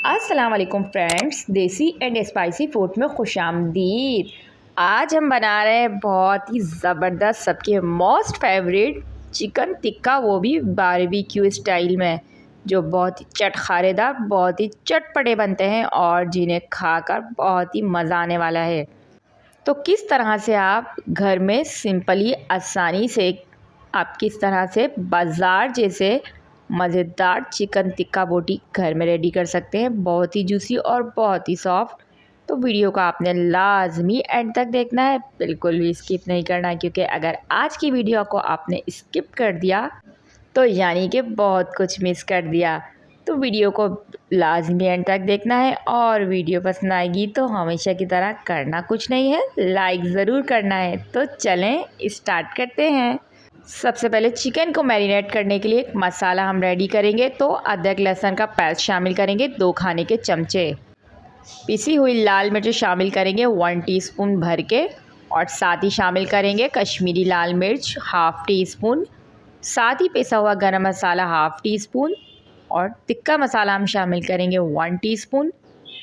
अस्सलाम वालेकुम फ्रेंड्स, देसी एंड स्पाइसी फूड में खुशामदीद। आज हम बना रहे हैं बहुत ही ज़बरदस्त, सबके मोस्ट फेवरेट चिकन टिक्का, वो भी बारबेक्यू स्टाइल में, जो बहुत ही चटखारेदार, बहुत ही चटपटे बनते हैं और जिन्हें खाकर बहुत ही मज़ा आने वाला है। तो किस तरह से आप घर में सिंपली आसानी से आप किस तरह से बाज़ार जैसे मज़ेदार चिकन टिक्का बोटी घर में रेडी कर सकते हैं, बहुत ही जूसी और बहुत ही सॉफ्ट। तो वीडियो को आपने लाजमी एंड तक देखना है, बिल्कुल भी स्किप नहीं करना है, क्योंकि अगर आज की वीडियो को आपने स्किप कर दिया तो यानी कि बहुत कुछ मिस कर दिया। तो वीडियो को लाजमी एंड तक देखना है और वीडियो पसंद आएगी तो हमेशा की तरह करना कुछ नहीं है, लाइक ज़रूर करना है। तो चलें स्टार्ट करते हैं। सबसे पहले चिकन को मैरिनेट करने के लिए एक मसाला हम रेडी करेंगे। तो अदरक लहसुन का पेस्ट शामिल करेंगे 2 खाने के चमचे, पिसी हुई लाल मिर्च शामिल करेंगे 1 टीस्पून भर के, और साथ ही शामिल करेंगे कश्मीरी लाल मिर्च हाफ़ टी स्पून, साथ ही पिसा हुआ गरम मसाला हाफ़ टी स्पून, और टिक्का मसाला हम शामिल करेंगे 1 टीस्पून,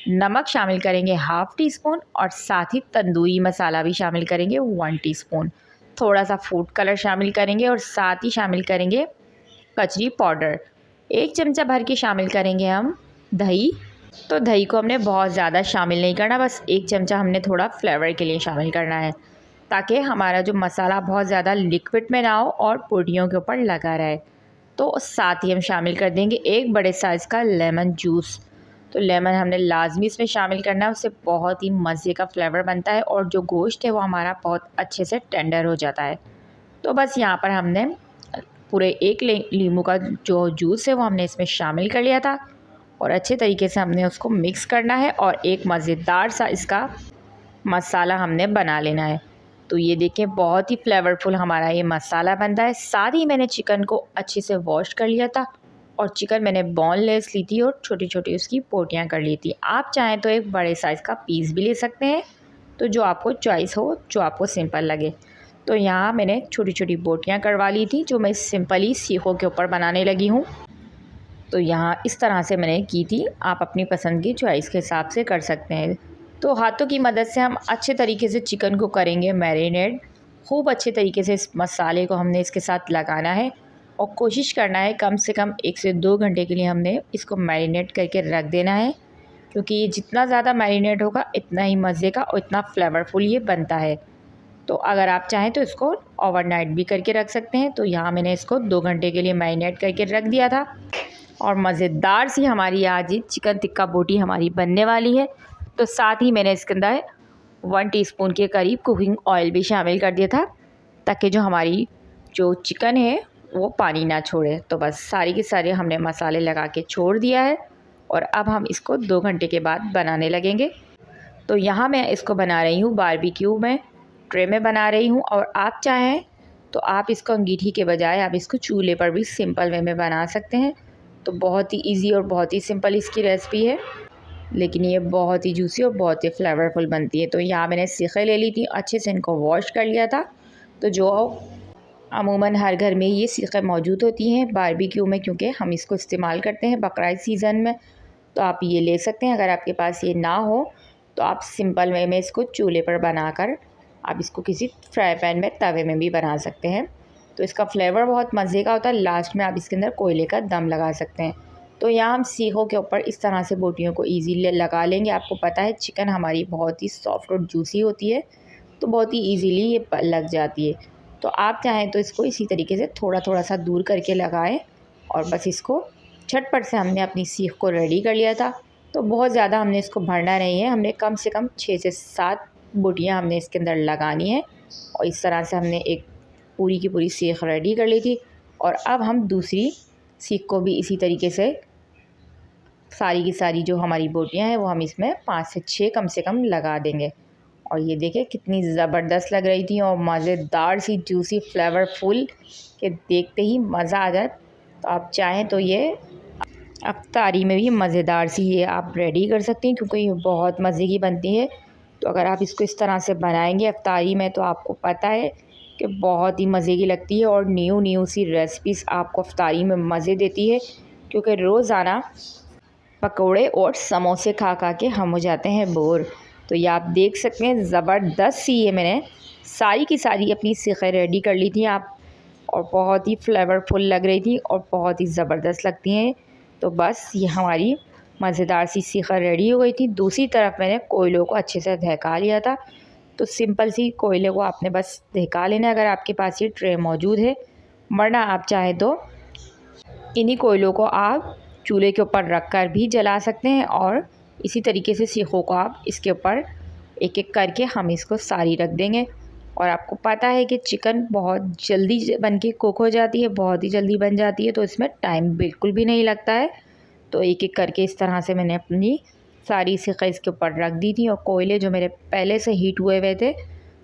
नमक शामिल करेंगे हाफ़ टी स्पून, और साथ ही तंदूरी मसाला भी शामिल करेंगे 1 टीस्पून। थोड़ा सा फूड कलर शामिल करेंगे और साथ ही शामिल करेंगे कचरी पाउडर। 1 चमचा भर के शामिल करेंगे हम दही। तो दही को हमने बहुत ज़्यादा शामिल नहीं करना, बस 1 चमचा हमने थोड़ा फ्लेवर के लिए शामिल करना है, ताकि हमारा जो मसाला बहुत ज़्यादा लिक्विड में ना हो और पूड़ियों के ऊपर लगा रहे। तो साथ ही हम शामिल कर देंगे 1 बड़े साइज़ का लेमन जूस। तो लेमन हमने लाजमी इसमें शामिल करना है, उससे बहुत ही मज़े का फ्लेवर बनता है और जो गोश्त है वो हमारा बहुत अच्छे से टेंडर हो जाता है। तो बस यहाँ पर हमने पूरे 1 नींबू का जो जूस है वो हमने इसमें शामिल कर लिया था और अच्छे तरीके से हमने उसको मिक्स करना है और एक मज़ेदार सा इसका मसाला हमने बना लेना है। तो ये देखें, बहुत ही फ्लेवरफुल हमारा ये मसाला बनता है। साथ ही मैंने चिकन को अच्छे से वॉश कर लिया था और चिकन मैंने बोनलेस ली थी और छोटी छोटी उसकी पोटियाँ कर ली थी। आप चाहें तो एक बड़े साइज़ का पीस भी ले सकते हैं, तो जो आपको चॉइस हो, जो आपको सिंपल लगे। तो यहाँ मैंने छोटी छोटी बोटियाँ करवा ली थी, जो मैं सिंपली सीखों के ऊपर बनाने लगी हूँ। तो यहाँ इस तरह से मैंने की थी, आप अपनी पसंद की चॉइस के हिसाब से कर सकते हैं। तो हाथों की मदद से हम अच्छे तरीके से चिकन को करेंगे मैरिनेट। खूब अच्छे तरीके से इस मसाले को हमने इसके साथ लगाना है और कोशिश करना है कम से कम 1 से 2 घंटे के लिए हमने इसको मैरिनेट करके रख देना है, क्योंकि ये जितना ज़्यादा मैरिनेट होगा इतना ही मज़े का और इतना फ्लेवरफुल ये बनता है। तो अगर आप चाहें तो इसको ओवरनाइट भी करके रख सकते हैं। तो यहाँ मैंने इसको 2 घंटे के लिए मैरिनेट करके रख दिया था और मज़ेदार सी हमारी आज ये चिकन टिक्का बोटी हमारी बनने वाली है। तो साथ ही मैंने इसके अंदर 1 टीस्पून के करीब कुकिंग ऑयल भी शामिल कर दिया था, ताकि जो हमारी जो चिकन है वो पानी ना छोड़े। तो बस सारी के सारे हमने मसाले लगा के छोड़ दिया है और अब हम इसको 2 घंटे के बाद बनाने लगेंगे। तो यहाँ मैं इसको बना रही हूँ बारबेक्यू में, ट्रे में बना रही हूँ, और आप चाहें तो आप इसको अंगीठी के बजाय आप इसको चूल्हे पर भी सिंपल वे में बना सकते हैं। तो बहुत ही इजी और बहुत ही सिंपल इसकी रेसिपी है, लेकिन ये बहुत ही जूसी और बहुत ही फ्लेवरफुल बनती है। तो यहाँ मैंने सीखे ले ली थी, अच्छे से इनको वॉश कर लिया था। तो जो अमूमन हर घर में ये सीखे मौजूद होती हैं बारबेक्यू में, क्योंकि हम इसको इस्तेमाल करते हैं बकरीद सीज़न में। तो आप ये ले सकते हैं। अगर आपके पास ये ना हो तो आप सिंपल वे में इसको चूल्हे पर बनाकर आप इसको किसी फ्राई पैन में, तवे में भी बना सकते हैं। तो इसका फ्लेवर बहुत मज़े का होता है। लास्ट में आप इसके अंदर कोयले का दम लगा सकते हैं। तो यहाँ हम सीखों के ऊपर इस तरह से बोटियों को ईज़िली लगा लेंगे। आपको पता है चिकन हमारी बहुत ही सॉफ्ट और जूसी होती है, तो बहुत ही ईज़िली ये लग जाती है। तो आप चाहें तो इसको इसी तरीके से थोड़ा थोड़ा सा दूर करके लगाएं और बस इसको झटपट से हमने अपनी सीख को रेडी कर लिया था। तो बहुत ज़्यादा हमने इसको भरना नहीं है, हमने कम से कम 6 से 7 बोटियाँ हमने इसके अंदर लगानी है। और इस तरह से हमने एक पूरी की पूरी सीख रेडी कर ली थी और अब हम दूसरी सीख को भी इसी तरीके से सारी की सारी जो हमारी बोटियाँ हैं वो हम इसमें 5 से 6 कम से कम लगा देंगे। और ये देखिए कितनी ज़बरदस्त लग रही थी और मज़ेदार सी जूसी फ्लेवरफुल के देखते ही मज़ा आ जाए। तो आप चाहें तो ये अफ्तारी में भी मज़ेदार सी ये आप रेडी कर सकते हैं, क्योंकि ये बहुत मज़े की बनती है। तो अगर आप इसको इस तरह से बनाएंगे अफ्तारी में तो आपको पता है कि बहुत ही मज़े की लगती है और न्यू सी रेसिपीज़ आपको अफ्तारी में मज़े देती है, क्योंकि रोज़ाना पकोड़े और समोसे खा खा के हम हो जाते हैं बोर। तो ये आप देख सकते हैं ज़बरदस्त सी ये मैंने सारी की सारी अपनी सीखें रेडी कर ली थी आप, और बहुत ही फ्लेवरफुल लग रही थी और बहुत ही ज़बरदस्त लगती हैं। तो बस ये हमारी मज़ेदार सी सीखा रेडी हो गई थी। दूसरी तरफ मैंने कोयलों को अच्छे से दहका लिया था। तो सिंपल सी कोयले को आपने बस दहका लेना है अगर आपके पास ये ट्रे मौजूद है, वरना आप चाहे तो इन्हीं कोयलों को आप चूल्हे के ऊपर रख कर भी जला सकते हैं, और इसी तरीके से सीखों को आप इसके ऊपर एक एक करके हम इसको सारी रख देंगे। और आपको पता है कि चिकन बहुत जल्दी बन के कुक हो जाती है, बहुत ही जल्दी बन जाती है, तो इसमें टाइम बिल्कुल भी नहीं लगता है। तो एक एक करके इस तरह से मैंने अपनी सारी सीखें इसके ऊपर रख दी थी, और कोयले जो मेरे पहले से हीट हुए हुए थे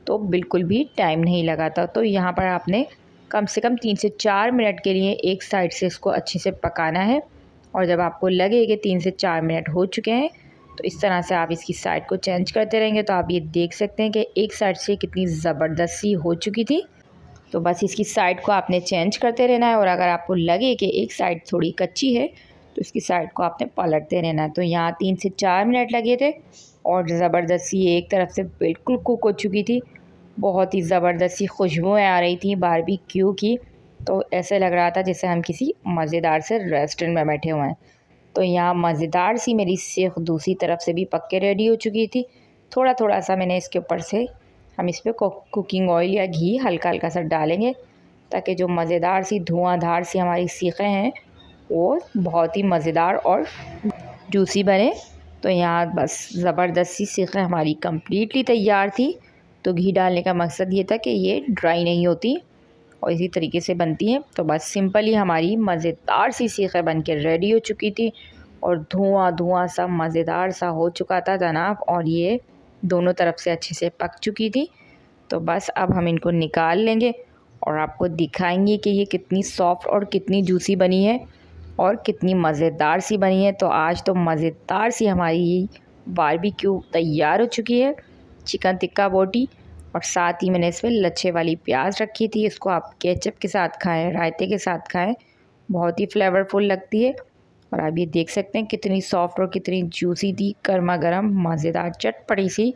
तो बिल्कुल भी टाइम नहीं लगा था। तो यहाँ पर आपने कम से कम 3 से 4 मिनट के लिए एक साइड से इसको अच्छे से पकाना है। और जब आपको लगे कि 3 से 4 मिनट हो चुके हैं तो इस तरह से आप इसकी साइड को चेंज करते रहेंगे। तो आप ये देख सकते हैं कि एक साइड से कितनी ज़बरदस्त सी हो चुकी थी। तो बस इसकी साइड को आपने चेंज करते रहना है, और अगर आपको लगे कि एक साइड थोड़ी कच्ची है तो इसकी साइड को आपने पलटते रहना है। तो यहाँ 3 से 4 मिनट लगे थे और ज़बरदस्त सी एक तरफ से बिल्कुल कुक हो चुकी थी। बहुत ही ज़बरदस्त सी खुशबुएँ आ रही थी बारबेक्यू की। तो ऐसे लग रहा था जैसे हम किसी मज़ेदार से रेस्टोरेंट में बैठे हुए हैं। तो यहाँ मज़ेदार सी मेरी सीख दूसरी तरफ से भी पक के रेडी हो चुकी थी। थोड़ा थोड़ा सा मैंने इसके ऊपर से हम इस पर कुकिंग ऑयल या घी हल्का हल्का सा डालेंगे, ताकि जो मज़ेदार सी धुआंधार सी हमारी सीखें हैं वो बहुत ही मज़ेदार और जूसी बने। तो यहाँ बस ज़बरदस्त सी सीखें हमारी कम्प्लीटली तैयार थी। तो घी डालने का मकसद ये था कि ये ड्राई नहीं होती और इसी तरीके से बनती हैं। तो बस सिंपली हमारी मज़ेदार सी सीखें बन के रेडी हो चुकी थी, और धुआं धुआं सा मज़ेदार सा हो चुका था जनाब, और ये दोनों तरफ से अच्छे से पक चुकी थी। तो बस अब हम इनको निकाल लेंगे और आपको दिखाएंगे कि ये कितनी सॉफ्ट और कितनी जूसी बनी है और कितनी मज़ेदार सी बनी है। तो आज तो मज़ेदार सी हमारी बारबेक्यू तैयार हो चुकी है, चिकन टिक्का बोटी, और साथ ही मैंने इसमें लच्छे वाली प्याज रखी थी। इसको आप केचप के साथ खाएं, रायते के साथ खाएं, बहुत ही फ्लेवरफुल लगती है। और आप ये देख सकते हैं कितनी सॉफ्ट और कितनी जूसी थी, गर्मा गर्म मज़ेदार चटपटी सी।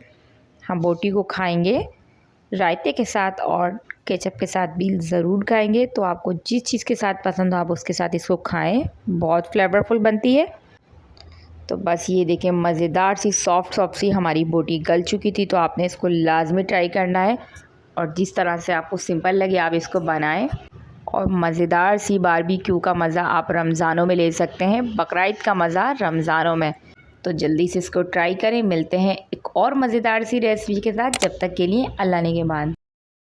हम बोटी को खाएंगे रायते के साथ और केचप के साथ भी ज़रूर खाएंगे। तो आपको जिस चीज़ के साथ पसंद हो आप उसके साथ इसको खाएं, बहुत फ्लेवरफुल बनती है। तो बस ये देखें मज़ेदार सी सॉफ्ट सॉफ्ट सी हमारी बोटी गल चुकी थी। तो आपने इसको लाजमी ट्राई करना है, और जिस तरह से आपको सिंपल लगे आप इसको बनाएं, और मज़ेदार सी बारबेक्यू का मज़ा आप रमज़ानों में ले सकते हैं, बकरीद का मज़ा रमज़ानों में। तो जल्दी से इसको ट्राई करें। मिलते हैं एक और मज़ेदार सी रेसिपी के साथ, जब तक के लिए अल्लाह ने के बाद।